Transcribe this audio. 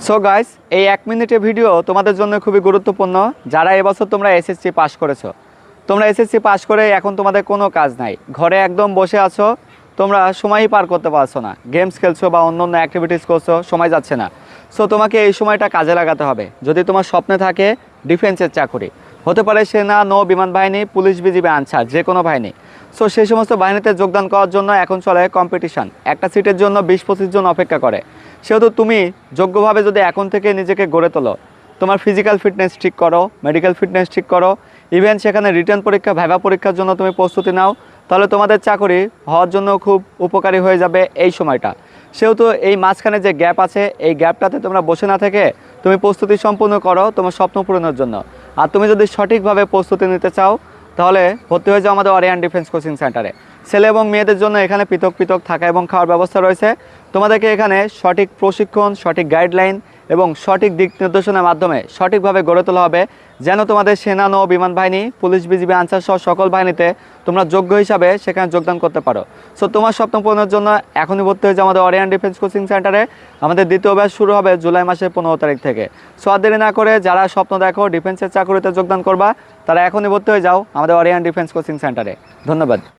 So guys, এই 1 মিনিটের video তোমাদের জন্য খুবই গুরুত্বপূর্ণ। যারা এবছর তোমরা এসএসসি পাস করেছো, তোমরা এসএসসি পাস করে এখন তোমাদের কোনো কাজ নাই, ঘরে একদম বসে আছো, তোমরা সময়ই পার করতে পারছো না, গেমস খেলছো বা অন্য অন্য অ্যাক্টিভিটিস করছো, সময় যাচ্ছে না। সো তোমাকে এই সময়টা কাজে লাগাতে হবে। যদি তোমার স্বপ্নে থাকে ডিফেন্সের চাকরি, হতে পারে সেনা, নৌ, বিমান বাহিনী, পুলিশ, বিজিবি, আনসার, যে কোনো বাহিনী। সো সেই সমস্ত বাহিনীতে যোগদান করার জন্য এখন চলে কম্পিটিশান। একটা সিটের জন্য 20-25 জন অপেক্ষা করে। সেহেতু তুমি যোগ্যভাবে যদি এখন থেকে নিজেকে গড়ে তোলো, তোমার ফিজিক্যাল ফিটনেস ঠিক করো, মেডিকেল ফিটনেস ঠিক করো, ইভেন সেখানে রিটার্ন পরীক্ষা, ভাইভা পরীক্ষার জন্য তুমি প্রস্তুতি নাও, তাহলে তোমাদের চাকরি হওয়ার জন্য খুব উপকারী হয়ে যাবে এই সময়টা। সেহেতু এই মাঝখানে যে গ্যাপ আছে, এই গ্যাপটাতে তোমরা বসে না থেকে তুমি প্রস্তুতি সম্পূর্ণ করো তোমার স্বপ্ন পূরণের জন্য। আর তুমি যদি সঠিকভাবে প্রস্তুতি নিতে চাও, তাহলে ভর্তি হয়ে যাও আমাদের অরিয়ান ডিফেন্স কোচিং সেন্টারে। ছেলে এবং মেয়েদের জন্য এখানে পৃথক পৃথক থাকা এবং খাওয়ার ব্যবস্থা রয়েছে। তোমাদেরকে এখানে সঠিক প্রশিক্ষণ, সঠিক গাইডলাইন এবং সঠিক দিক নির্দেশনার মাধ্যমে সঠিকভাবে গড়ে তোলা হবে, যেন তোমাদের সেনা, নৌ, বিমান বাহিনী, পুলিশ, বিজিবি, আনসার সহ সকল বাহিনীতে তোমরা যোগ্য হিসাবে সেখানে যোগদান করতে পারো। সো তোমার স্বপ্ন পূরণের জন্য এখনই ভর্তি হয়ে যাও আমাদের অরিয়ান ডিফেন্স কোচিং সেন্টারে। আমাদের দ্বিতীয় ব্যাচ শুরু হবে জুলাই মাসের 15 তারিখ থেকে। সো আর দেরি না করে যারা স্বপ্ন দেখো ডিফেন্সের চাকরিতে যোগদান করবা, তারা এখনই ভর্তি হয়ে যাও আমাদের অরিয়ান ডিফেন্স কোচিং সেন্টারে। ধন্যবাদ।